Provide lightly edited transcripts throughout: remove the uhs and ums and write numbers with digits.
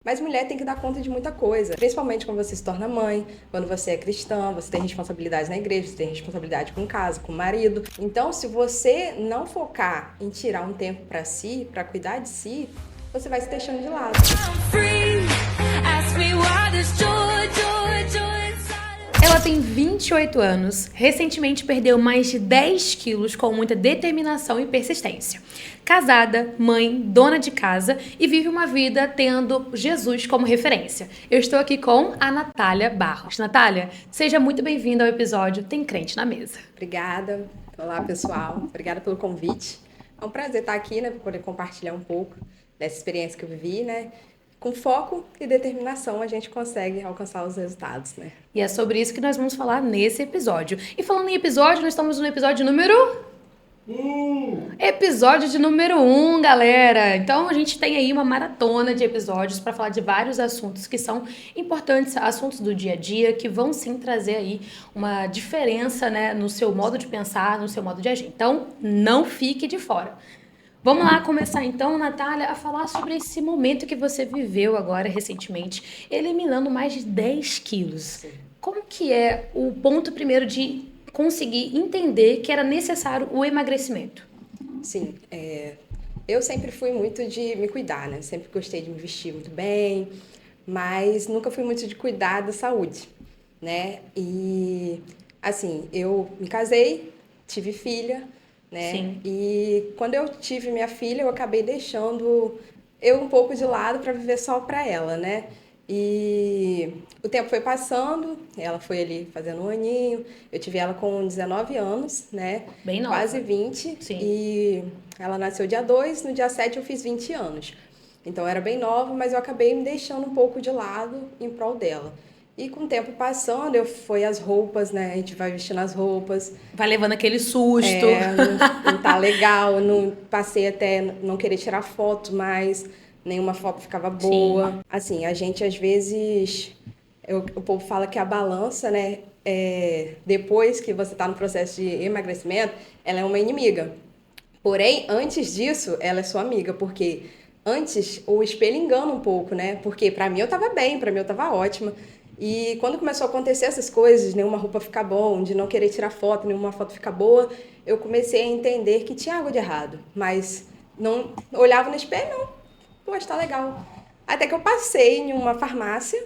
Mas mulher tem que dar conta de muita coisa, principalmente quando você se torna mãe, quando você é cristã, você tem responsabilidade na igreja, você tem responsabilidade com casa, com o marido. Então, se você não focar em tirar um tempo pra si, pra cuidar de si, você vai se deixando de lado. Ela tem 28 anos, recentemente perdeu mais de 10 quilos com muita determinação e persistência. Casada, mãe, dona de casa e vive uma vida tendo Jesus como referência. Eu estou aqui com a Natália Barros. Natália, seja muito bem-vinda ao episódio Tem Crente na Mesa. Obrigada. Olá, pessoal. Obrigada pelo convite. É um prazer estar aqui, né, para poder compartilhar um pouco dessa experiência que eu vivi, né? Com foco e determinação a gente consegue alcançar os resultados, né? E é sobre isso que nós vamos falar nesse episódio. E falando em episódio, nós estamos no episódio número... Episódio de número 1, galera! Então a gente tem aí uma maratona de episódios para falar de vários assuntos que são importantes, assuntos do dia a dia, que vão sim trazer aí uma diferença, né, no seu modo de pensar, no seu modo de agir. Então não fique de fora. Vamos lá começar então, Natália, a falar sobre esse momento que você viveu agora recentemente, eliminando mais de 10 quilos. Como que é o ponto primeiro de conseguir entender que era necessário o emagrecimento? Sim, eu sempre fui muito de me cuidar, né? Sempre gostei de me vestir muito bem, mas nunca fui muito de cuidar da saúde, né? E, assim, eu me casei, tive filha, né? Sim. E quando eu tive minha filha, eu acabei deixando eu um pouco de lado para viver só para ela, né? E o tempo foi passando, ela foi ali fazendo um aninho, eu tive ela com 19 anos, né? Bem nova. Quase 20. Sim. E ela nasceu dia 2, no dia 7 eu fiz 20 anos. Então eu era bem nova, mas eu acabei me deixando um pouco de lado em prol dela. E com o tempo passando, foi as roupas, né? A gente vai vestindo as roupas. Vai levando aquele susto. Não tá legal, não passei até não querer tirar foto mais, nenhuma foto ficava boa. Sim. Assim, a gente às vezes, o povo fala que a balança, né, depois que você tá no processo de emagrecimento, ela é uma inimiga. Porém, antes disso, ela é sua amiga, porque antes o espelho engana um pouco, né? Porque pra mim eu tava bem, pra mim eu tava ótima. E quando começou a acontecer essas coisas, nenhuma roupa ficar bom, de não querer tirar foto, nenhuma foto ficar boa, eu comecei a entender que tinha algo de errado. Mas não olhava no espelho, não. Poxa, tá legal. Até que eu passei em uma farmácia,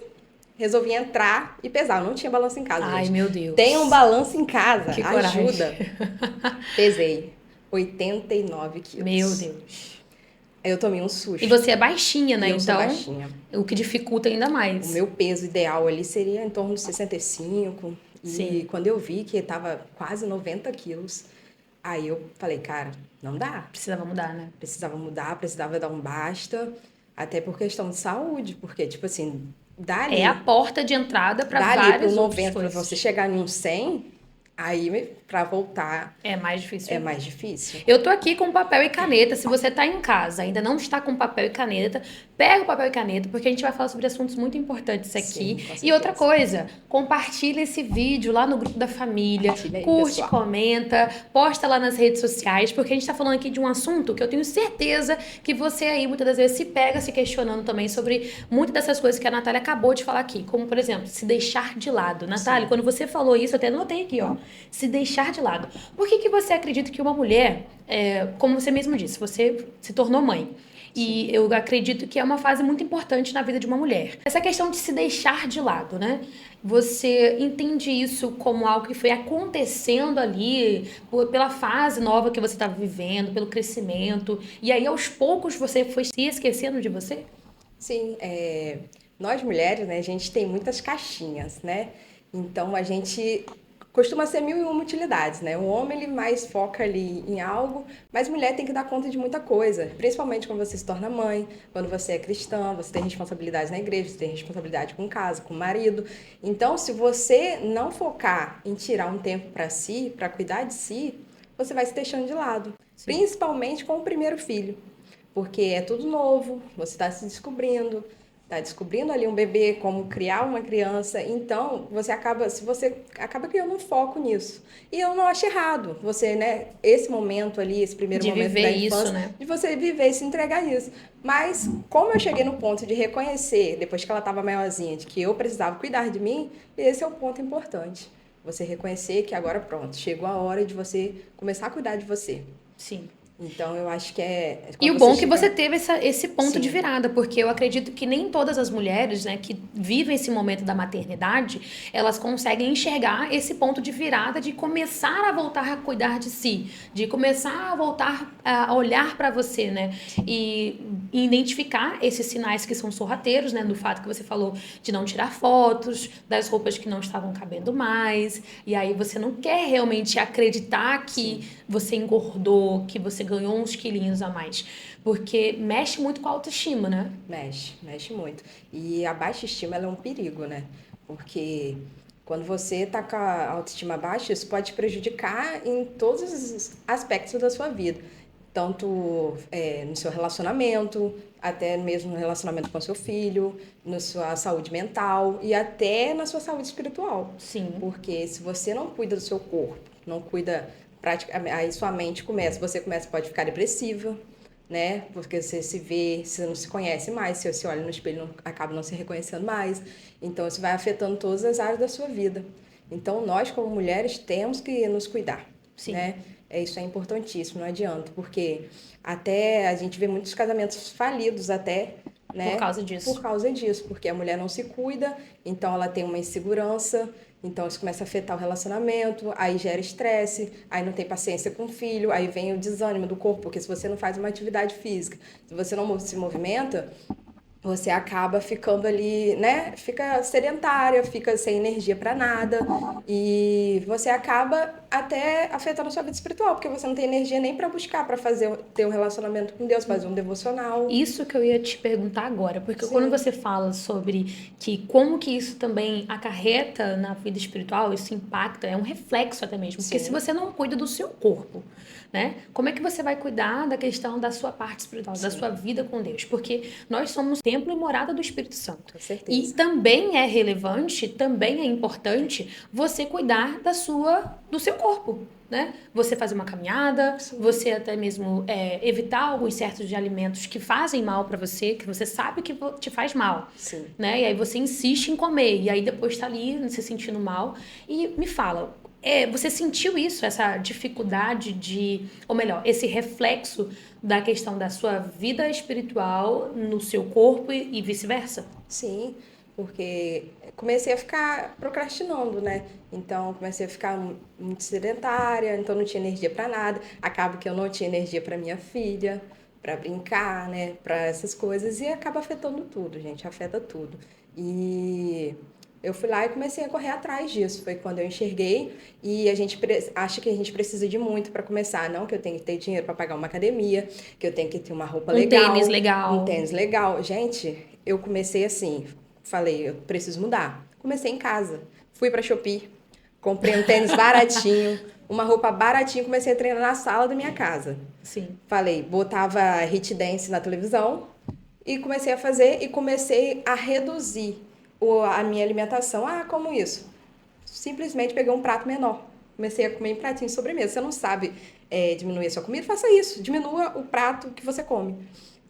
resolvi entrar e pesar. Eu não tinha balanço em casa, Ai, gente. meu Deus. Tem um balanço em casa, Que coragem. ajuda. Pesei 89 quilos. Meu Deus. Aí eu tomei um susto. E você é baixinha, né? Eu sou Então, baixinha. o que dificulta ainda mais. O meu peso ideal ali seria em torno de 65. Sim. E quando eu vi que tava quase 90 quilos, aí eu falei, cara, não dá. Precisava mudar, né? Precisava mudar, precisava dar um basta. Até por questão de saúde. Porque, tipo assim, dali... É a porta de entrada para dali várias pro outras 90, pra coisas. você chegar em um 100, aí pra voltar É mais difícil. é mais difícil. Eu tô aqui com papel e caneta. Se você tá em casa, ainda não está com papel e caneta, pega o papel e caneta, porque a gente vai falar sobre assuntos muito importantes aqui. Sim, com E certeza. outra coisa, compartilha esse vídeo lá no grupo da família, Compartilha aí, curte, pessoal. comenta, posta lá nas redes sociais, porque a gente tá falando aqui de um assunto que eu tenho certeza que você aí muitas das vezes se pega se questionando também sobre muitas dessas coisas que a Natália acabou de falar aqui, como por exemplo, se deixar de lado. Natália, quando você falou isso, eu até anotei aqui, ó, se deixar de lado. Por que você acredita que uma mulher, como você mesmo disse, você se tornou mãe? E eu acredito que é uma fase muito importante na vida de uma mulher. Essa questão de se deixar de lado, né? Você entende isso como algo que foi acontecendo ali pela fase nova que você estava vivendo, pelo crescimento, e aí aos poucos você foi se esquecendo de você? Sim, nós mulheres, né, a gente tem muitas caixinhas, né? Então a gente costuma ser mil e uma utilidades, né? O homem ele mais foca ali em algo, mas mulher tem que dar conta de muita coisa, principalmente quando você se torna mãe, quando você é cristã, você tem responsabilidades na igreja, você tem responsabilidade com casa, com o marido. Então, se você não focar em tirar um tempo para si, para cuidar de si, você vai se deixando de lado, principalmente com o primeiro filho. Porque é tudo novo, você está se descobrindo, está descobrindo ali um bebê, como criar uma criança. Então, você acaba criando um foco nisso. E eu não acho errado você, né, esse momento ali, esse primeiro De momento viver da isso, infância, né? de você viver e se entregar isso. Mas, como eu cheguei no ponto de reconhecer, depois que ela estava maiorzinha, de que eu precisava cuidar de mim, esse é o ponto importante. Você reconhecer que agora, pronto, chegou a hora de você começar a cuidar de você. Sim. Então, eu acho que é... E o Quando bom é que chega... você teve esse ponto de Sim, virada, porque eu acredito que nem todas as mulheres, né, que vivem esse momento da maternidade, elas conseguem enxergar esse ponto de virada de começar a voltar a cuidar de si, de começar a voltar a olhar para você, né, e identificar esses sinais que são sorrateiros, né, do fato que você falou de não tirar fotos, das roupas que não estavam cabendo mais, e aí você não quer realmente acreditar que sim. você engordou, que você ganhou uns quilinhos a mais. Porque mexe muito com a autoestima, né? Mexe muito. E a baixa estima ela é um perigo, né? Porque quando você tá com a autoestima baixa, isso pode te prejudicar em todos os aspectos da sua vida. Tanto no seu relacionamento, até mesmo no relacionamento com seu filho, na sua saúde mental e até na sua saúde espiritual. Sim. Porque se você não cuida do seu corpo, não cuida praticamente, aí sua mente começa, você começa, pode ficar depressiva, né? Porque você se vê, você não se conhece mais, você se olha no espelho, não, acaba não se reconhecendo mais. Então, isso vai afetando todas as áreas da sua vida. Então, nós, como mulheres, temos que nos cuidar, Sim. né? Isso é importantíssimo, não adianta, porque até a gente vê muitos casamentos falidos até, Por né? causa disso. Por causa disso, porque a mulher não se cuida, então ela tem uma insegurança, então isso começa a afetar o relacionamento, aí gera estresse, aí não tem paciência com o filho, aí vem o desânimo do corpo, porque se você não faz uma atividade física, se você não se movimenta, você acaba ficando ali, né? Fica sedentária, fica sem energia para nada e você acaba até afetando a sua vida espiritual, porque você não tem energia nem para buscar, para fazer ter um relacionamento com Deus, fazer um devocional. Isso que eu ia te perguntar agora, porque quando Sim, você fala sobre que como que isso também acarreta na vida espiritual, isso impacta, é um reflexo até mesmo. Porque se sim, você não cuida do seu corpo, né? Como é que você vai cuidar da questão da sua parte espiritual, da sim, sua vida com Deus? Porque nós somos templo e morada do Espírito Santo. com E certeza. também é relevante, também é importante você cuidar do seu corpo. Né? Você fazer uma caminhada, Sim, você até mesmo evitar alguns certos de alimentos que fazem mal para você, que você sabe que te faz mal, sim. né? E aí você insiste em comer, e aí depois tá ali se sentindo mal. E me fala, você sentiu isso, essa dificuldade ou melhor, esse reflexo da questão da sua vida espiritual no seu corpo e vice-versa? Sim, porque comecei a ficar procrastinando, né? Então comecei a ficar muito sedentária, então não tinha energia para nada. Acaba que eu não tinha energia para minha filha, para brincar, né? Para essas coisas e acaba afetando tudo, gente, afeta tudo. E eu fui lá e comecei a correr atrás disso. Foi quando eu enxerguei e a gente acha que a gente precisa de muito para começar, não que eu tenho que ter dinheiro para pagar uma academia, que eu tenho que ter uma roupa Um tênis legal, um legal. tênis legal. Gente, eu comecei assim, falei, eu preciso mudar. Comecei em casa. Fui pra Shopee, comprei um tênis baratinho, uma roupa baratinha, comecei a treinar na sala da minha casa. Sim. Falei, botava hit dance na televisão e comecei a fazer e comecei a reduzir a minha alimentação. Ah, como isso? Simplesmente peguei um prato menor. Comecei a comer em pratinho de sobremesa. Você não sabe diminuir a sua comida? Faça isso. Diminua o prato que você come.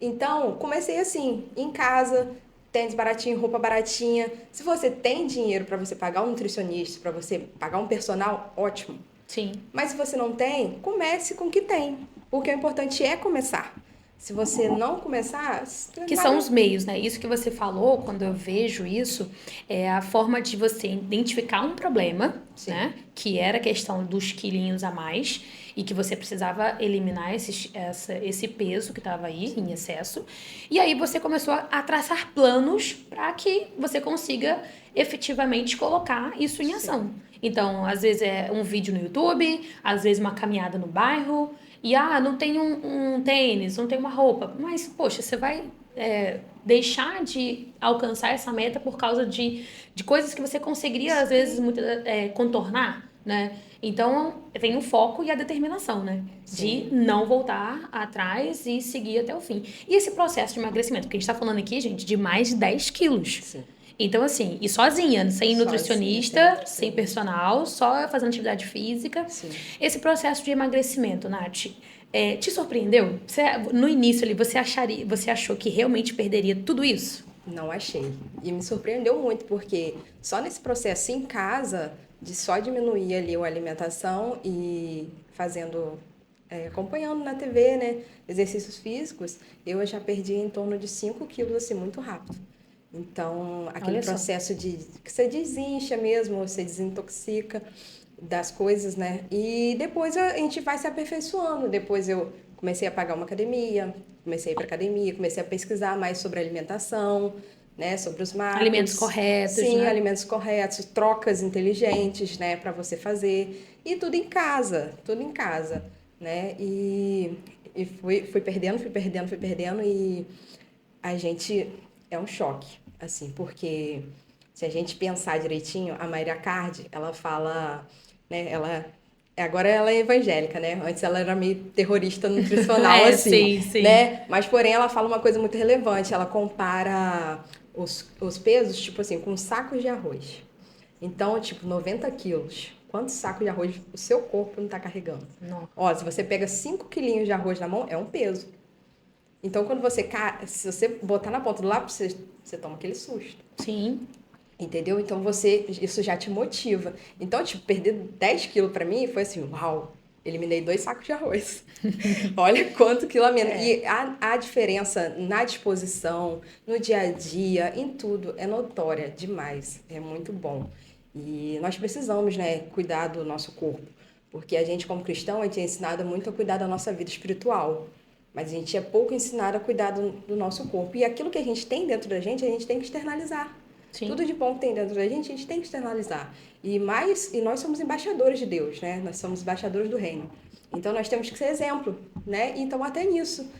Então, comecei assim, em casa, tênis baratinho, roupa baratinha. Se você tem dinheiro para você pagar um nutricionista, para você pagar um personal, ótimo. Sim. Mas se você não tem, comece com o que tem. Porque o importante é começar. Se você não começar, Que são os meios, né? Isso que você falou, quando eu vejo isso, é a forma de você identificar um problema, Sim. né? Que era a questão dos quilinhos a mais e que você precisava eliminar esse peso que estava aí em excesso. E aí você começou a traçar planos para que você consiga efetivamente colocar isso em ação. Então, às vezes é um vídeo no YouTube, às vezes uma caminhada no bairro. E, não tem um tênis, não tem uma roupa. Mas, poxa, você vai deixar de alcançar essa meta por causa de coisas que você conseguiria, às vezes, contornar, né? Então, vem o foco e a determinação, né? Sim. De não voltar atrás e seguir até o fim. E esse processo de emagrecimento, porque a gente tá falando aqui, gente, de mais de 10 quilos. Sim. Então, assim, e sozinha, sem nutricionista, sem personal, só fazendo atividade física. Sim. Esse processo de emagrecimento, Nath, te surpreendeu? No início ali, você achou que realmente perderia tudo isso? Não achei. E me surpreendeu muito, porque só nesse processo em casa, de só diminuir ali a alimentação e fazendo, acompanhando na TV, né, exercícios físicos, eu já perdi em torno de 5 quilos, assim, muito rápido. Então, aquele Olha só. processo que você desincha mesmo, você desintoxica das coisas, né? E depois a gente vai se aperfeiçoando. Depois eu comecei a pagar uma academia, comecei a ir para academia, comecei a pesquisar mais sobre alimentação, né? Sobre os Alimentos macros. corretos, Sim, né? alimentos corretos, trocas inteligentes, né? Para você fazer. E tudo em casa, né? E fui perdendo, fui perdendo e a gente é um choque, assim, porque se a gente pensar direitinho, a Mayra Card, ela fala, né, agora ela é evangélica, né? Antes ela era meio terrorista nutricional, assim, Sim, sim. né? Mas, porém, ela fala uma coisa muito relevante, ela compara os pesos, tipo assim, com sacos de arroz. Então, tipo, 90 quilos. Quantos sacos de arroz o seu corpo não tá carregando? Não. Ó, se você pega 5 quilinhos de arroz na mão, é um peso. Então, quando se você botar na ponta do lápis, você toma aquele susto. Sim. Entendeu? Então, isso já te motiva. Então, tipo, perder 10 quilos pra mim foi assim, uau, eliminei 2 sacos de arroz. Olha quanto quilo a menos. E a diferença na disposição, no dia a dia, em tudo, é notória demais. É muito bom. E nós precisamos, né, cuidar do nosso corpo. Porque a gente, como cristão, a gente é ensinado muito a cuidar da nossa vida espiritual. Mas a gente é pouco ensinado a cuidar do nosso corpo. E aquilo que a gente tem dentro da gente, a gente tem que externalizar. Sim. Tudo de bom que tem dentro da gente, a gente tem que externalizar. E nós somos embaixadores de Deus, né? Nós somos embaixadores do reino. Então nós temos que ser exemplo, né? Então até nisso.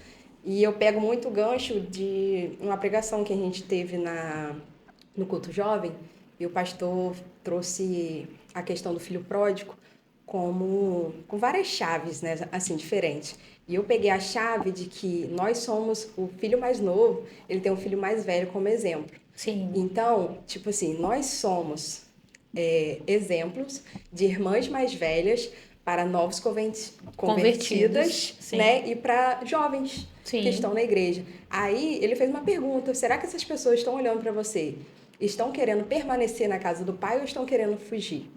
E eu pego muito o gancho de uma pregação que a gente teve no culto jovem, e o pastor trouxe a questão do filho pródigo com várias chaves, né, assim, diferentes. E eu peguei a chave de que nós somos o filho mais novo, ele tem um filho mais velho como exemplo. Sim. Então, tipo assim, nós somos exemplos de irmãs mais velhas para novos convertidas, Sim. né, e para jovens Sim. que estão na igreja. Aí ele fez uma pergunta: será que essas pessoas estão olhando para você? Estão querendo permanecer na casa do pai ou estão querendo fugir?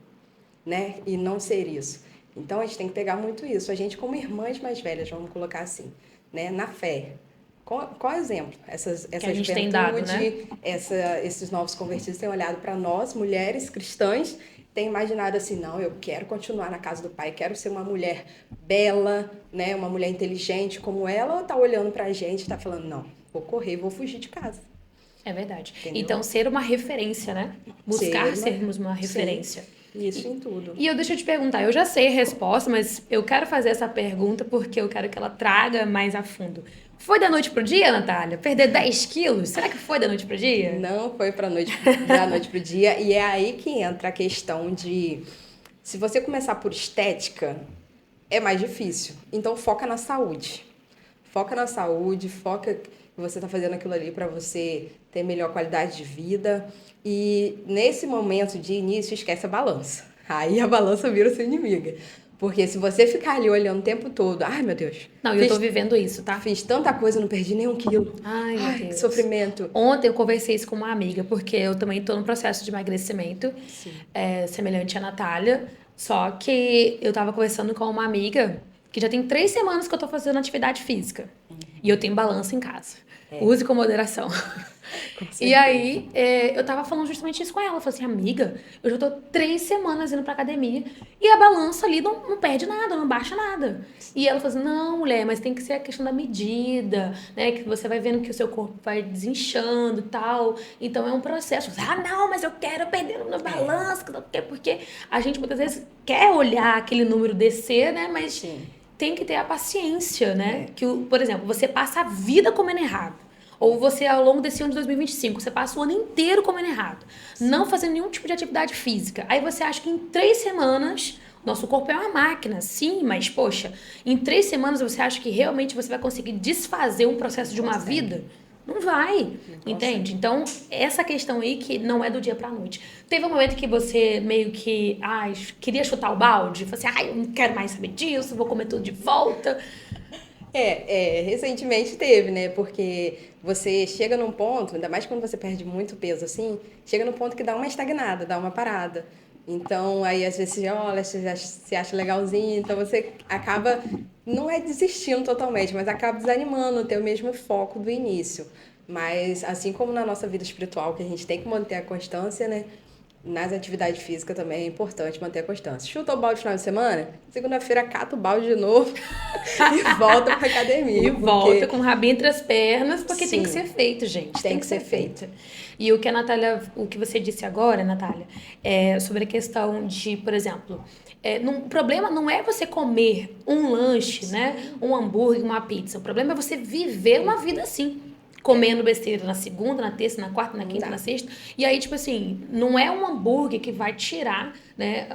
Né? E não ser isso. Então a gente tem que pegar muito isso. A gente, como irmãs mais velhas, vamos colocar assim, né? Na fé. Qual exemplo? Essa a gente juventude, tem dado, né? Esses novos convertidos têm olhado para nós, mulheres cristãs, têm imaginado assim, não, eu quero continuar na casa do pai, quero ser uma mulher bela, né? Uma mulher inteligente como ela, ou tá olhando para a gente e tá falando, não, vou correr, vou fugir de casa. É verdade. Entendeu? Então, ser uma referência, né? Buscar sermos uma referência. Sim. Isso em tudo. E deixa eu te perguntar, eu já sei a resposta, mas eu quero fazer essa pergunta porque eu quero que ela traga mais a fundo. Foi da noite pro dia, Natália? Perder 10 quilos? Será que foi da noite pro dia? Não foi da noite pro dia. E é aí que entra a questão de... Se você começar por estética, é mais difícil. Então, foca na saúde. Foca na saúde, foca que você está fazendo aquilo ali para você ter melhor qualidade de vida. E nesse momento de início, esquece a balança. Aí a balança vira sua inimiga. Porque se você ficar ali olhando o tempo todo, ai meu Deus. Não, eu tô vivendo isso, tá? Fiz tanta coisa, não perdi nenhum quilo. Ai, meu Deus. Que sofrimento. Ontem eu conversei isso com uma amiga, porque eu também tô no processo de emagrecimento, semelhante à Natália. Só que eu tava conversando com uma amiga que já tem 3 semanas que eu tô fazendo atividade física. E eu tenho balança em casa. Use com moderação. E aí, eu tava falando justamente isso com ela. Eu falei assim, amiga, eu já tô 3 semanas indo pra academia e a balança ali não perde nada, não baixa nada. E ela falou assim, não, mulher, mas tem que ser a questão da medida, né? Que você vai vendo que o seu corpo vai desinchando e tal. Então, é um processo. Não, mas eu quero perder na balança, porque a gente muitas vezes quer olhar aquele número descer, né? Mas... Sim. Tem que ter a paciência, né? Que, por exemplo, você passa a vida comendo errado. Ou você, ao longo desse ano de 2025, você passa o ano inteiro comendo errado. Não fazendo nenhum tipo de atividade física. Aí você acha que em 3 semanas... Nosso corpo é uma máquina, sim, mas, poxa, em 3 semanas você acha que realmente você vai conseguir desfazer um processo de uma vida? Não vai, Não entende? Então, essa questão aí que não é do dia pra noite. Teve um momento que você meio que, queria chutar o balde? Falei assim, eu não quero mais saber disso, vou comer tudo de volta. Recentemente teve, né? Porque você chega num ponto, ainda mais quando você perde muito peso assim, chega num ponto que dá uma estagnada, dá uma parada. Então, aí às vezes você olha, se acha legalzinho, então você acaba, não é desistindo totalmente, mas acaba desanimando, ter o mesmo foco do início. Mas assim como na nossa vida espiritual, que a gente tem que manter a constância, né? Nas atividades físicas também é importante manter a constância. Chuta o balde no final de semana, segunda-feira cata o balde de novo e volta pra academia. E volta com o rabinho entre as pernas, porque tem que Sim, ser feito, gente. tem que ser feito. E o que a Natália, o que você disse agora, Natália, é sobre a questão de, por exemplo, o problema não é você comer um lanche, né? Um hambúrguer, uma pizza. O problema é você viver uma vida assim. Comendo besteira na segunda, na terça, na quarta, na quinta, na sexta. E aí, tipo assim, não é um hambúrguer que vai tirar, né,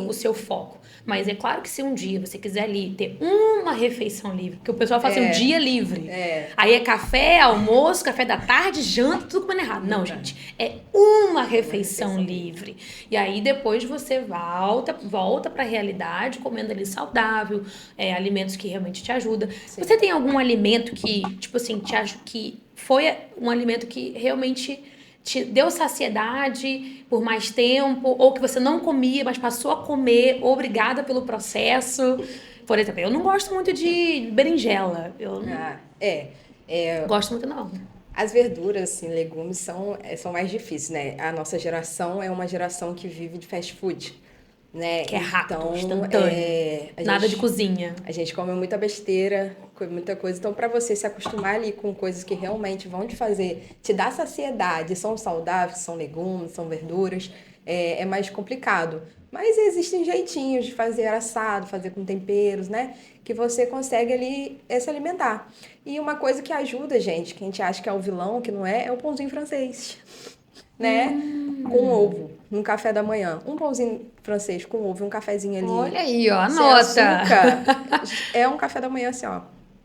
o seu foco. Mas é claro que se um dia você quiser ali ter uma refeição livre, porque o pessoal fala assim, um dia livre. Aí é café, almoço, café da tarde, janta, tudo comendo errado. Não, gente. É uma refeição livre. E aí depois você volta pra realidade, comendo ali saudável, alimentos que realmente te ajudam. Sim. Você tem algum alimento que, tipo assim, que foi um alimento que realmente te deu saciedade por mais tempo, ou que você não comia, mas passou a comer, obrigada pelo processo? Por exemplo, eu não gosto muito de berinjela. Eu não gosto muito, não. As verduras, assim, legumes são mais difíceis, né? A nossa geração é uma geração que vive de fast food, né? Que é rápido, Então, instantâneo. Nada de cozinha. A gente come muita besteira, come muita coisa. Então, para você se acostumar ali com coisas que realmente vão te dar saciedade, são saudáveis, são legumes, são verduras, é mais complicado. Mas existem jeitinhos de fazer assado, fazer com temperos, né? Que você consegue ali se alimentar. E uma coisa que ajuda, gente, que a gente acha que é o vilão, que não é o pãozinho francês, né? Com ovo, no café da manhã. Um pãozinho francês com ovo, um cafezinho ali. Olha aí, ó, sem anota. açúcar. É um café da manhã assim, ó.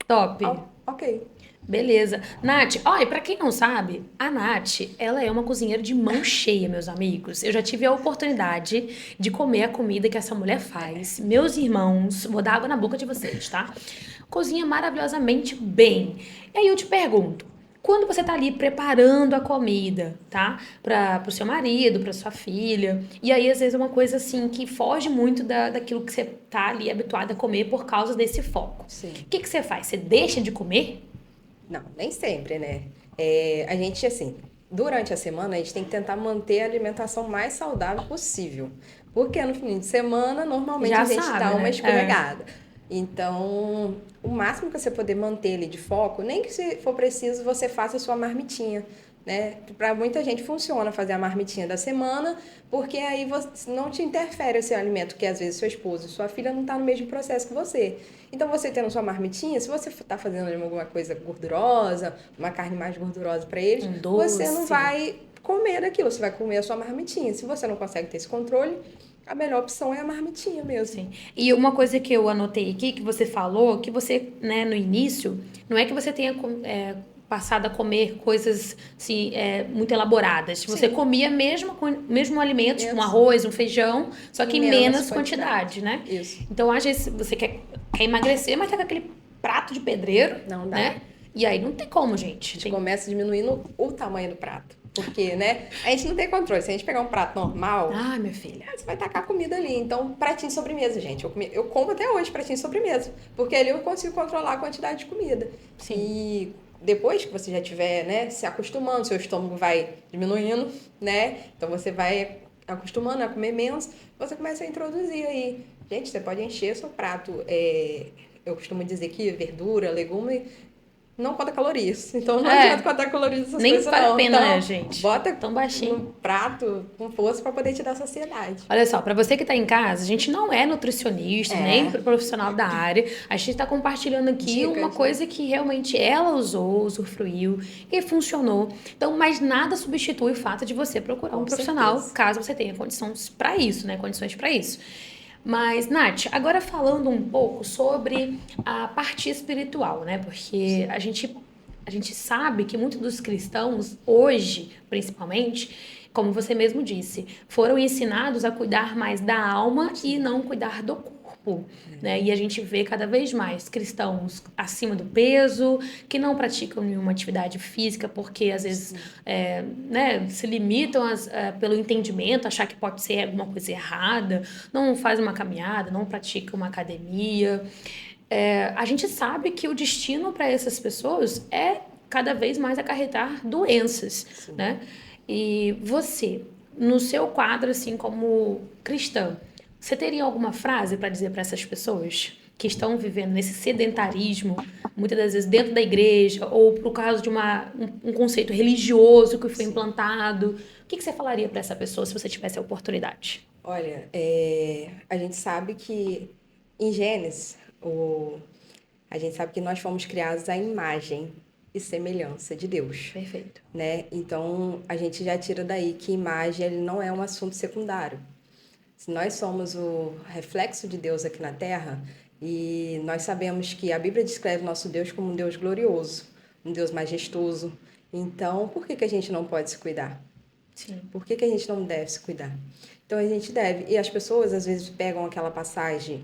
Top. Ok. Beleza. Nath, olha, pra quem não sabe, a Nath, ela é uma cozinheira de mão cheia, meus amigos. Eu já tive a oportunidade de comer a comida que essa mulher faz. Meus irmãos, vou dar água na boca de vocês, tá? Cozinha maravilhosamente bem. E aí eu te pergunto, quando você tá ali preparando a comida, tá? Pro seu marido, pra sua filha, e aí às vezes é uma coisa assim que foge muito daquilo que você tá ali habituado a comer por causa desse foco. Sim. O que você faz? Você deixa de comer? Não, nem sempre, né? A gente, assim, durante a semana, a gente tem que tentar manter a alimentação mais saudável possível. Porque no fim de semana, normalmente Já a gente sabe, dá uma né? escorregada. Então, o máximo que você poder manter ele de foco, nem que se for preciso, você faça a sua marmitinha, né? Para muita gente funciona fazer a marmitinha da semana, porque aí você não te interfere esse alimento, que às vezes seu esposo e sua filha não tá no mesmo processo que você. Então, você tendo sua marmitinha, se você tá fazendo alguma coisa gordurosa, uma carne mais gordurosa para eles, você não vai comer daquilo, você vai comer a sua marmitinha. Se você não consegue ter esse controle, a melhor opção é a marmitinha mesmo. Sim. E uma coisa que eu anotei aqui, que você falou, que você, né, no início, não é que você tenha passado a comer coisas assim, muito elaboradas. Você comia mesmo alimento, tipo um arroz, um feijão, só que em menos quantidade, né? Isso. Então, às vezes, você quer emagrecer, mas tá com aquele prato de pedreiro, não dá, né? E aí não tem como, gente. A gente começa diminuindo o tamanho do prato. Porque, né? A gente não tem controle. Se a gente pegar um prato normal... Ai, minha filha. Você vai tacar comida ali. Então, pratinho de sobremesa, gente. Eu como até hoje pratinho de sobremesa. Porque ali eu consigo controlar a quantidade de comida. Sim. E depois que você já tiver, né, se acostumando, seu estômago vai diminuindo, né? Então, você vai acostumando a comer menos. Você começa a introduzir aí. Gente, você pode encher seu prato. Eu costumo dizer que verdura, legume... não conta calorias. Então não adianta contar calorias essas nem coisas vale não. a pena, então, né, gente? Bota tão baixinho no prato com força para poder te dar saciedade. Olha só, para você que tá em casa, a gente não é nutricionista, nem profissional da área. A gente tá compartilhando aqui uma coisa que realmente ela usou, usufruiu, e funcionou. Então, mas nada substitui o fato de você procurar um profissional, caso você tenha condições para isso, né? Condições para isso. Mas, Nath, agora falando um pouco sobre a parte espiritual, né? Porque a gente A gente sabe que muitos dos cristãos, hoje, principalmente, como você mesmo disse, foram ensinados a cuidar mais da alma e não cuidar do corpo, né? E a gente vê cada vez mais cristãos acima do peso, que não praticam nenhuma atividade física, porque às vezes né, se limitam pelo entendimento, achar que pode ser alguma coisa errada, não faz uma caminhada, não pratica uma academia. A gente sabe que o destino para essas pessoas é cada vez mais acarretar doenças, né? E você, no seu quadro, assim, como cristã, você teria alguma frase para dizer para essas pessoas que estão vivendo nesse sedentarismo, muitas das vezes dentro da igreja, ou por causa de um conceito religioso que foi implantado? O que você falaria para essa pessoa se você tivesse a oportunidade? Olha, a gente sabe que em Gênesis, a gente sabe que nós fomos criados à imagem e semelhança de Deus, Perfeito. né? Então, a gente já tira daí que imagem ele não é um assunto secundário. Se nós somos o reflexo de Deus aqui na Terra, e nós sabemos que a Bíblia descreve nosso Deus como um Deus glorioso, um Deus majestoso. Então, por que a gente não pode se cuidar? Sim. Por que a gente não deve se cuidar? Então, a gente deve. E as pessoas, às vezes, pegam aquela passagem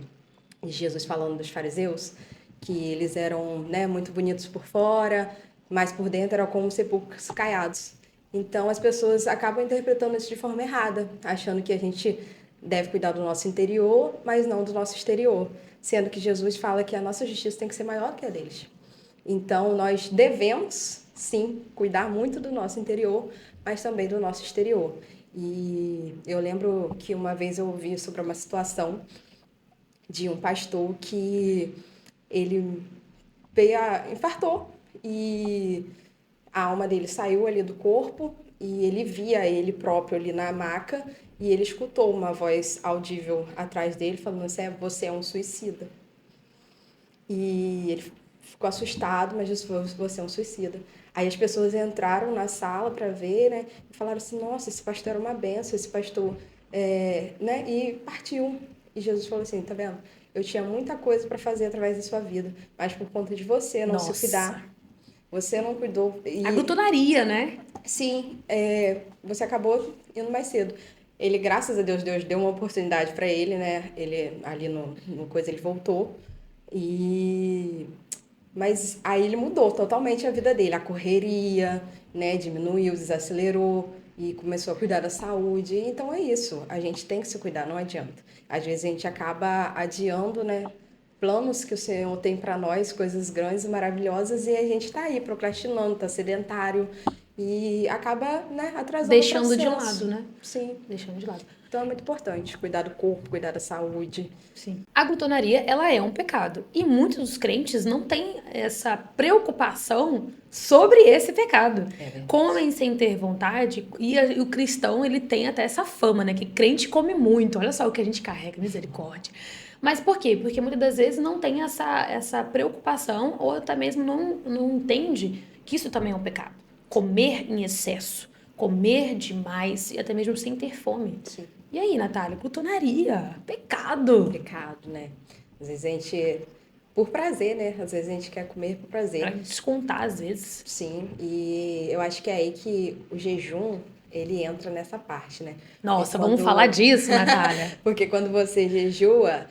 de Jesus falando dos fariseus, que eles eram, né, muito bonitos por fora, mas por dentro eram como sepulcros caiados. Então, as pessoas acabam interpretando isso de forma errada, achando que a gente deve cuidar do nosso interior, mas não do nosso exterior, sendo que Jesus fala que a nossa justiça tem que ser maior que a deles. Então, nós devemos, sim, cuidar muito do nosso interior, mas também do nosso exterior. E eu lembro que uma vez eu ouvi sobre uma situação de um pastor que ele infartou e a alma dele saiu ali do corpo e ele via ele próprio ali na maca e ele escutou uma voz audível atrás dele falando assim, você é um suicida. E ele ficou assustado, mas disse, você é um suicida. Aí as pessoas entraram na sala para ver, né? E falaram assim, nossa, esse pastor era uma benção, esse pastor, né? E partiu. E Jesus falou assim, tá vendo? Eu tinha muita coisa para fazer através da sua vida, mas por conta de você não se cuidar, você não cuidou. A glutonaria, né? Sim, você acabou indo mais cedo. Ele, graças a Deus, Deus deu uma oportunidade para ele, né? Ele ali no coisa ele voltou mas aí ele mudou totalmente a vida dele, a correria, né? Diminuiu, desacelerou e começou a cuidar da saúde. Então é isso, a gente tem que se cuidar, não adianta. Às vezes a gente acaba adiando, né? Planos que o Senhor tem para nós, coisas grandes e maravilhosas, e a gente está aí procrastinando, está sedentário e acaba, né, atrasando o Deixando de processo. lado, né? Sim. Deixando de lado. Então é muito importante cuidar do corpo, cuidar da saúde. Sim. A glutonaria, ela é um pecado. E muitos dos crentes não têm essa preocupação sobre esse pecado. Comem sem ter vontade. E o cristão, ele tem até essa fama, né? Que crente come muito. Olha só o que a gente carrega, misericórdia. Mas por quê? Porque muitas das vezes não tem essa preocupação ou até mesmo não entende que isso também é um pecado. Comer em excesso, comer demais e até mesmo sem ter fome. Sim. E aí, Natália, glutonaria, pecado. Pecado, né? Às vezes a gente, por prazer, né? Às vezes a gente quer comer por prazer. Pra descontar, às vezes. Sim, e eu acho que é aí que o jejum, ele entra nessa parte, né? Nossa, vamos falar disso, Natália. Porque quando você jejua,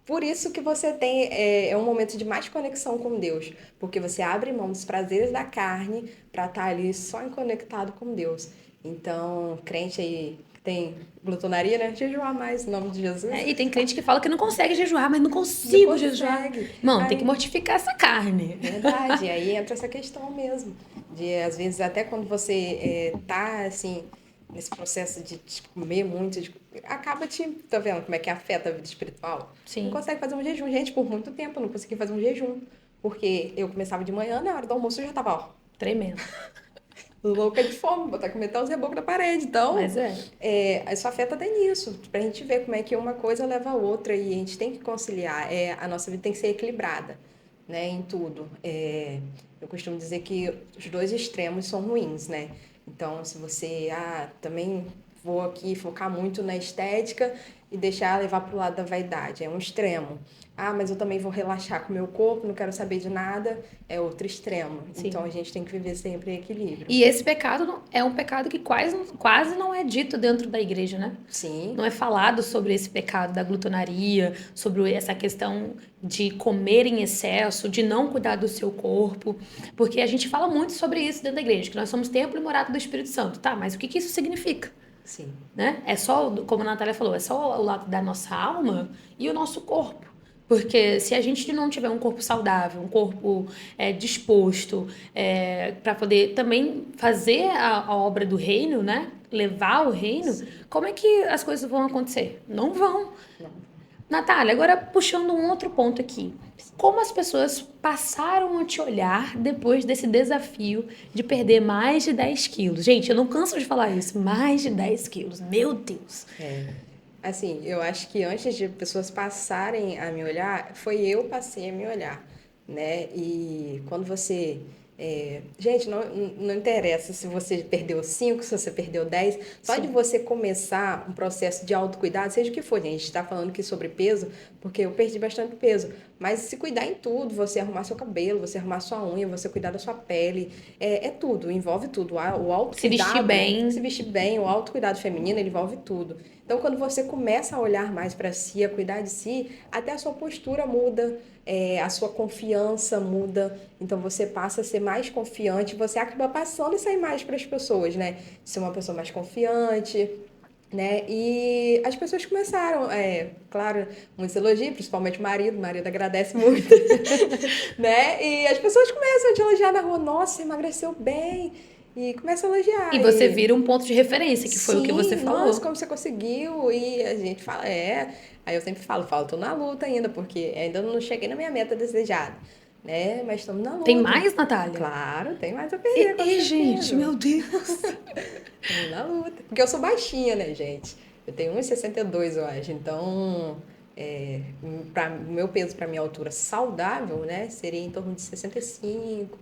por isso que você tem um momento de mais conexão com Deus, porque você abre mão dos prazeres da carne para estar ali só conectado com Deus. Então, crente aí que tem glutonaria, né? Jejuar mais em nome de Jesus. E tem crente que fala que não consegue jejuar, mas não consigo jejuar. Mano, tem que mortificar essa carne. Verdade, e aí entra essa questão mesmo. De, às vezes, até quando você tá, assim, nesse processo de comer muito, acaba tá vendo como é que afeta a vida espiritual? Sim. Não consegue fazer um jejum. Gente, por muito tempo eu não consegui fazer um jejum. Porque eu começava de manhã, na hora do almoço eu já tava, ó, tremendo. Louca de fome, botar comer até os rebocos da parede. Então, Mas isso afeta até nisso. Pra gente ver como é que uma coisa leva a outra e a gente tem que conciliar. A nossa vida tem que ser equilibrada, né, em tudo. Eu costumo dizer que os dois extremos são ruins, né? Então, se você também vou aqui focar muito na estética e deixar levar para o lado da vaidade. É um extremo. Ah, mas eu também vou relaxar com o meu corpo, não quero saber de nada. É outro extremo. Sim. Então, a gente tem que viver sempre em equilíbrio. E esse pecado é um pecado que quase não é dito dentro da igreja, né? Sim. Não é falado sobre esse pecado da glutonaria, sobre essa questão de comer em excesso, de não cuidar do seu corpo. Porque a gente fala muito sobre isso dentro da igreja, que nós somos templo e morada do Espírito Santo. Tá, mas o que isso significa? Sim. Né? É só, como a Natália falou, é só o lado da nossa alma e o nosso corpo. Porque se a gente não tiver um corpo saudável, um corpo disposto para poder também fazer a obra do reino, né? Levar o reino, sim, como é que as coisas vão acontecer? Não vão. Não. Natália, agora puxando um outro ponto aqui. Como as pessoas passaram a te olhar depois desse desafio de perder mais de 10 quilos? Gente, eu não canso de falar isso. Mais de 10 quilos. Meu Deus. Assim, eu acho que antes de pessoas passarem a me olhar, foi eu passei a me olhar, né? E quando você... gente, não interessa se você perdeu 5, se você perdeu 10. Só sim, de você começar um processo de autocuidado, seja o que for, gente. A gente está falando aqui sobre peso, porque eu perdi bastante peso. Mas se cuidar em tudo, você arrumar seu cabelo, você arrumar sua unha, você cuidar da sua pele, é tudo, envolve tudo. O autocuidado... Se vestir bem, o autocuidado feminino, ele envolve tudo. Então, quando você começa a olhar mais para si, a cuidar de si, até a sua postura muda, a sua confiança muda. Então, você passa a ser mais confiante, você acaba passando essa imagem para as pessoas, né? Ser uma pessoa mais confiante, né? E as pessoas começaram, claro, muitos elogios, principalmente o marido agradece muito, né? E as pessoas começam a te elogiar na rua, nossa, você emagreceu bem... E começa a elogiar. E você vira um ponto de referência, que foi o que você falou. Nossa, como você conseguiu. E a gente fala, Aí eu sempre falo, tô na luta ainda, porque ainda não cheguei na minha meta desejada. Né? Mas estamos na luta. Tem mais, Natália? Claro, tem mais a perder. Gente, meu Deus. Estamos na luta. Porque eu sou baixinha, né, gente? Eu tenho 1,62, eu acho. Então, o meu peso para minha altura saudável, né, seria em torno de 65,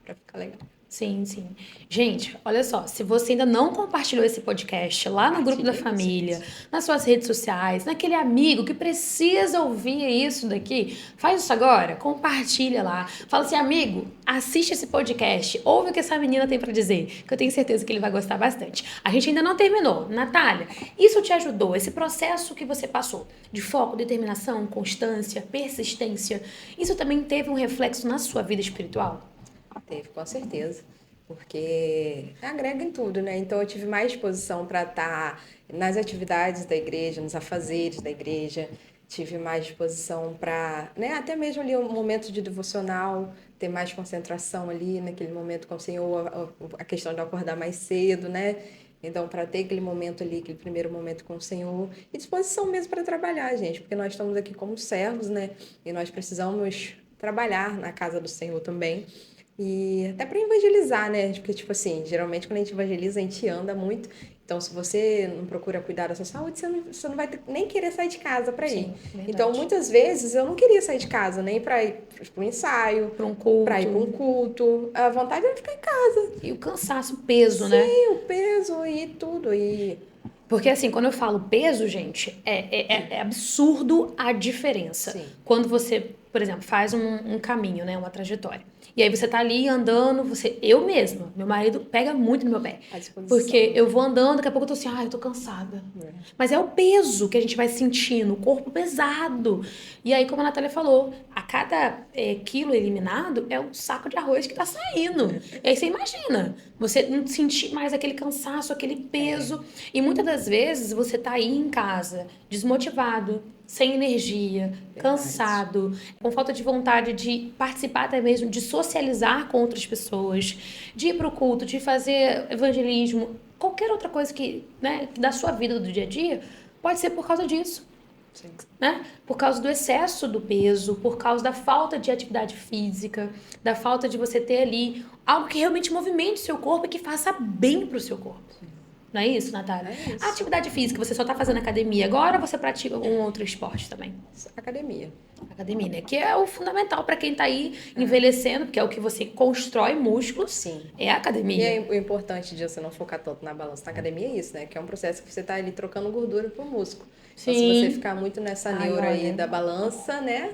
para ficar legal. Sim, sim. Gente, olha só, se você ainda não compartilhou esse podcast lá no grupo da família, nas suas redes sociais, naquele amigo que precisa ouvir isso daqui, faz isso agora, compartilha lá. Fala assim, amigo, assiste esse podcast, ouve o que essa menina tem pra dizer, que eu tenho certeza que ele vai gostar bastante. A gente ainda não terminou. Natália, isso te ajudou, esse processo que você passou, de foco, determinação, constância, persistência, isso também teve um reflexo na sua vida espiritual? Teve, com certeza, porque agrega em tudo, né? Então eu tive mais disposição para estar nas atividades da igreja, nos afazeres da igreja, tive mais disposição para, né, até mesmo ali um momento de devocional, ter mais concentração ali naquele momento com o Senhor, a questão de acordar mais cedo, né? Então, para ter aquele momento ali, aquele primeiro momento com o Senhor, e disposição mesmo para trabalhar, gente, porque nós estamos aqui como servos, né? E nós precisamos trabalhar na casa do Senhor também. E até para evangelizar, né? Porque, tipo assim, geralmente quando a gente evangeliza, a gente anda muito. Então, se você não procura cuidar da sua saúde, você não vai nem querer sair de casa para ir. Sim, verdade. Então, muitas vezes, eu não queria sair de casa, nem para ir para um ensaio, para um culto. Para ir para um culto. A vontade era ficar em casa. E o cansaço, o peso, né? Sim, o peso e tudo. Porque, assim, quando eu falo peso, gente, é absurdo a diferença. Sim. Quando você, por exemplo, faz um caminho, né? Uma trajetória. E aí você tá ali andando, eu mesma, meu marido pega muito no meu pé. Porque eu vou andando, daqui a pouco eu tô assim, eu tô cansada. Mas é o peso que a gente vai sentindo, o corpo pesado. E aí, como a Natália falou, a cada quilo eliminado é um saco de arroz que tá saindo. E aí você imagina, você não sentir mais aquele cansaço, aquele peso. E muitas das vezes você tá aí em casa, desmotivado, sem energia, cansado, com falta de vontade de participar até mesmo, de socializar com outras pessoas, de ir pro culto, de fazer evangelismo, qualquer outra coisa que, né, da sua vida do dia a dia, pode ser por causa disso. Sim. Né? Por causa do excesso do peso, por causa da falta de atividade física, da falta de você ter ali algo que realmente movimente o seu corpo e que faça bem pro seu corpo. Não é isso, Natália? É isso. A atividade física, você só tá fazendo academia. Agora você pratica algum outro esporte também? Academia. Academia, né? Que é o fundamental para quem tá aí envelhecendo, porque é o que você constrói músculos, Sim. é a E academia. o importante de você não focar tanto na balança na academia é isso, né? Que é um processo que você tá ali trocando gordura pro músculo. Então, se você Sim. ficar muito nessa Ai, neura aí olha. da balança, né?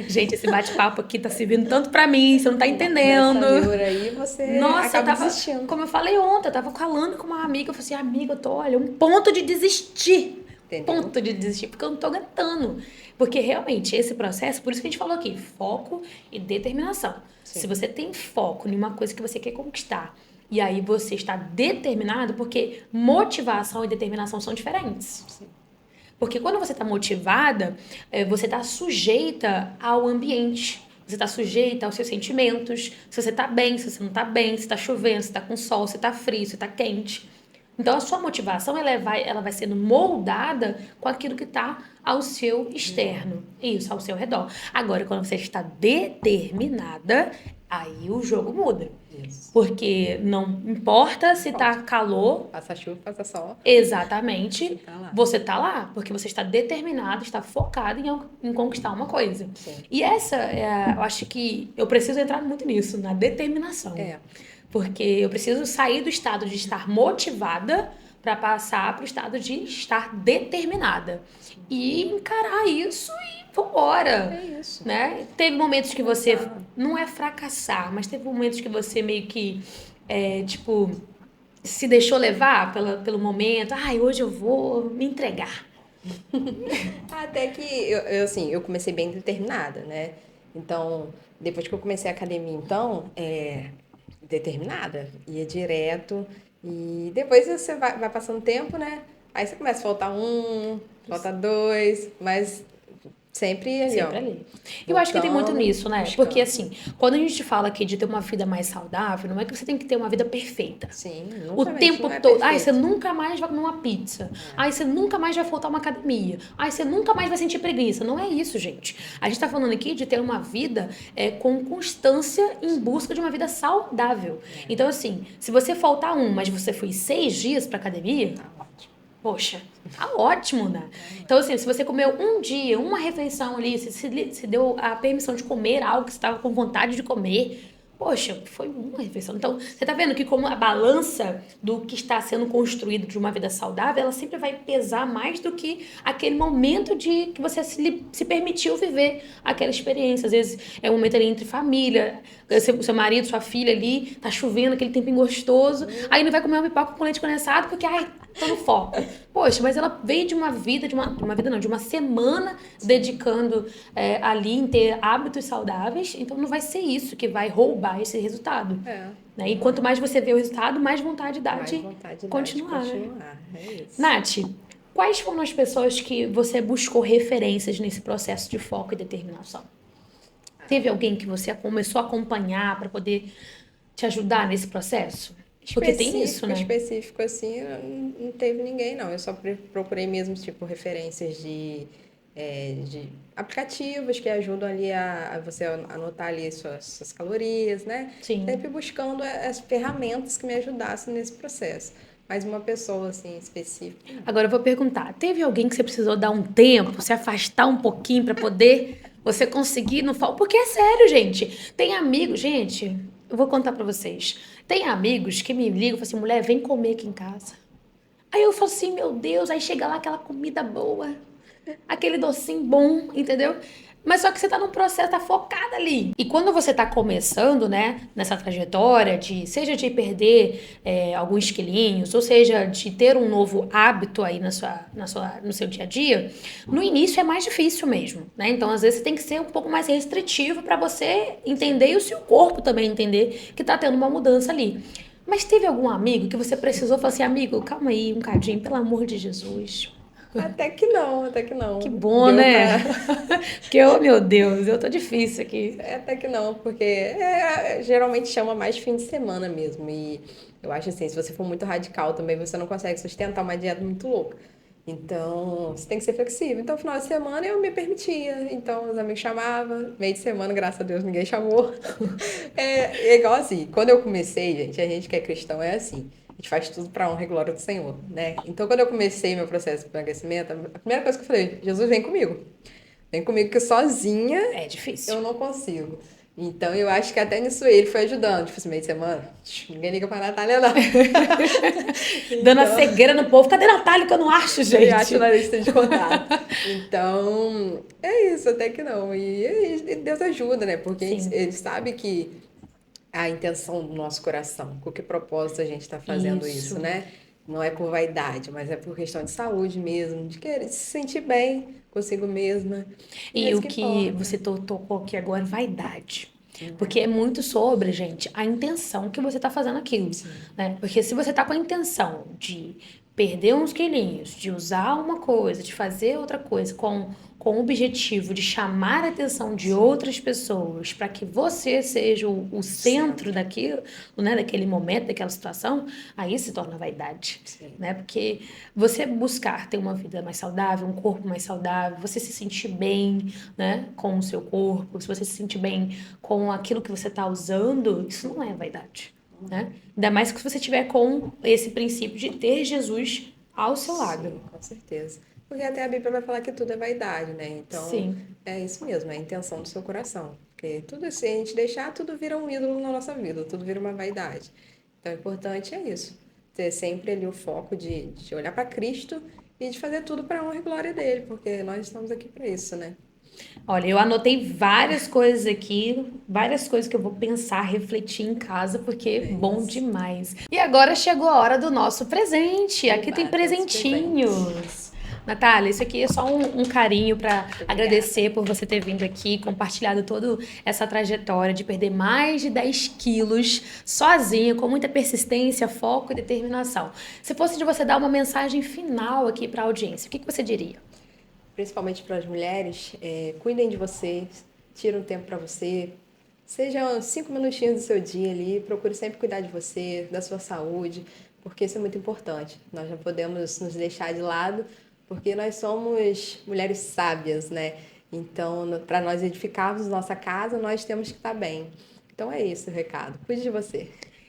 Gente, esse bate-papo aqui tá servindo tanto pra mim, você não tá Nessa entendendo. neura aí, você Nossa, eu acaba tava, desistindo. como eu falei ontem, eu tava falando com uma amiga, eu falei assim, amiga, eu tô, olha, um ponto de desistir. Entendeu? Ponto de desistir, porque eu não tô aguentando. Porque realmente esse processo, por isso que a gente falou aqui, foco e determinação. Se Sim. você tem foco em uma coisa que você quer conquistar, e aí você está determinado, porque motivação e determinação são diferentes. Sim. Porque quando você está motivada, você está sujeita ao ambiente. Você está sujeita aos seus sentimentos. Se você está bem, se você não está bem, se está chovendo, se está com sol, se está frio, se está quente. Então a sua motivação ela vai sendo moldada com aquilo que está ao seu externo. Isso, ao seu redor. Agora, quando você está determinada, aí o jogo muda. Isso. Porque não importa se tá calor. Passa chuva, passa sol. Exatamente. Você tá lá. Você tá lá, porque você está determinado, está focado em conquistar uma coisa. Sim. E essa, eu acho que eu preciso entrar muito nisso, na determinação. É. Porque eu preciso sair do estado de estar motivada para passar para o estado de estar determinada. E encarar isso e vambora. É isso. Né? Teve momentos que você, não é fracassar, mas teve momentos que você meio que, tipo, se deixou levar pelo momento. Ai, hoje eu vou me entregar. Até que assim, eu comecei bem determinada, né? Então, depois que eu comecei a academia, então, determinada, ia direto. E depois você vai passando tempo, né? Aí você começa a faltar um, falta dois, mas sempre ali, Sempre ó. ali. Eu acho que tem muito Voltando, nisso, né? buscando. Porque assim, quando a gente fala aqui de ter uma vida mais saudável, não é que você tem que ter uma vida perfeita. Sim, O nunca mente, tempo não é todo. Ai, você perfeito. nunca mais vai comer uma pizza. Ai, você nunca mais vai faltar uma academia. Ai, você nunca mais vai sentir preguiça. Não é isso, gente. A gente tá falando aqui de ter uma vida com constância em busca de uma vida saudável. Então, assim, se você faltar um, mas você foi 6 dias pra academia, Tá ótimo. poxa, tá ótimo, né? Então, assim, se você comeu um dia, uma refeição ali, se deu a permissão de comer algo que você estava com vontade de comer, poxa, foi uma refeição. Então, você tá vendo que como a balança do que está sendo construído de uma vida saudável, ela sempre vai pesar mais do que aquele momento de que você se permitiu viver aquela experiência. Às vezes é um momento ali entre família, seu marido, sua filha ali, tá chovendo, aquele tempinho gostoso, aí não vai comer uma pipoca com leite condensado porque, ai, tô no foco. Poxa, mas ela veio de uma vida, de uma vida não, de uma semana dedicando ali em ter hábitos saudáveis, então não vai ser isso que vai roubar esse resultado. Né? E quanto mais você vê o resultado, mais vontade dá Mais de vontade de continuar, né? continuar. É isso. Nath, quais foram as pessoas que você buscou referências nesse processo de foco e determinação? Teve alguém que você começou a acompanhar para poder te ajudar nesse processo? Porque tem isso, né? Específico, assim, não teve ninguém, não. Eu só procurei mesmo, tipo, referências de aplicativos que ajudam ali a você anotar ali suas calorias, né? Sim. Sempre buscando as ferramentas que me ajudassem nesse processo. Mas uma pessoa, assim, específica. Agora eu vou perguntar, teve alguém que você precisou dar um tempo, se afastar um pouquinho para poder você conseguir no foco? Porque é sério, gente. Tem amigos, gente, eu vou contar para vocês. Tem amigos que me ligam e falam assim, mulher, vem comer aqui em casa. Aí eu falo assim, meu Deus, aí chega lá aquela comida boa, aquele docinho bom, entendeu? Mas só que você tá num processo, tá focada ali. E quando você tá começando, né, nessa trajetória seja de perder alguns quilinhos, ou seja, de ter um novo hábito aí no seu dia a dia, no início é mais difícil mesmo, né? Então, às vezes, você tem que ser um pouco mais restritivo para você entender e o seu corpo também entender que tá tendo uma mudança ali. Mas teve algum amigo que você precisou falar assim, amigo, calma aí um cadinho, pelo amor de Jesus. Até que não, até que não. Que bom, Deu né? Porque, oh, meu Deus, eu tô difícil aqui. Até que não, porque geralmente chama mais fim de semana mesmo. E eu acho assim, se você for muito radical também, você não consegue sustentar uma dieta muito louca. Então, você tem que ser flexível. Então, final de semana eu me permitia. Então, os amigos chamavam. Meio de semana, graças a Deus, ninguém chamou. É igual assim, quando eu comecei, gente, a gente que é cristão é assim. A gente faz tudo pra honra e glória do Senhor, né? Então, quando eu comecei meu processo de emagrecimento, a primeira coisa que eu falei, Jesus, vem comigo. Vem comigo que sozinha É difícil. eu não consigo. Então, eu acho que até nisso ele foi ajudando. Tipo assim, meio de semana, ninguém liga pra Natália, não. Dando a Então, cegueira no povo. Cadê a Natália que eu não acho, eu acho gente? na lista de contato. Então, é isso, até que não. E Deus ajuda, né? Porque Sim. ele sabe que a intenção do nosso coração, com que propósito a gente está fazendo isso, Isso. né? Não é por vaidade, mas é por questão de saúde mesmo, de querer se sentir bem consigo mesma. E é E isso o que que importa. você tocou aqui agora, vaidade. Porque é muito sobre, gente, a intenção que você tá fazendo aquilo, né? Porque se você tá com a intenção de perder uns quilinhos, de usar uma coisa, de fazer outra coisa com o objetivo de chamar a atenção de outras pessoas para que você seja o centro Centro. daquilo, né? Daquele momento, daquela situação, aí se torna vaidade, Sim. né? Porque você buscar ter uma vida mais saudável, um corpo mais saudável, você se sentir bem, né, com o seu corpo, se você se sentir bem com aquilo que você está usando, isso não é vaidade, né? Ainda mais que você tiver com esse princípio de ter Jesus ao seu lado. Sim, com certeza. Porque até a Bíblia vai falar que tudo é vaidade, né? Então, Sim. é isso mesmo, é a intenção do seu coração. Porque tudo isso, se a gente deixar, tudo vira um ídolo na nossa vida, tudo vira uma vaidade. Então, o importante é isso. Ter sempre ali o foco de olhar para Cristo e de fazer tudo para a honra e glória dele, porque nós estamos aqui para isso, né? Olha, eu anotei várias coisas aqui, várias coisas que eu vou pensar, refletir em casa, porque é bom demais. E agora chegou a hora do nosso presente. Aqui tem Oba, temos presentinhos. Natália, isso aqui é só um carinho para agradecer por você ter vindo aqui, compartilhado toda essa trajetória de perder mais de 10 quilos sozinha, com muita persistência, foco e determinação. Se fosse de você dar uma mensagem final aqui para a audiência, o que você diria? Principalmente para as mulheres, cuidem de vocês, tira um tempo para você, seja 5 minutinhos do seu dia ali, procure sempre cuidar de você, da sua saúde, porque isso é muito importante. Nós não podemos nos deixar de lado, porque nós somos mulheres sábias, né? Então, para nós edificarmos nossa casa, nós temos que estar bem. Então é isso o recado. Cuide de você.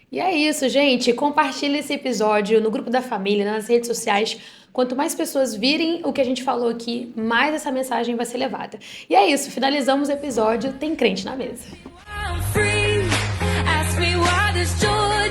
E é isso, gente. Compartilhe esse episódio no grupo da família, nas redes sociais. Quanto mais pessoas virem o que a gente falou aqui, mais essa mensagem vai ser levada. E é isso, finalizamos o episódio Tem Crente na Mesa. I'm free. Ask me why this joy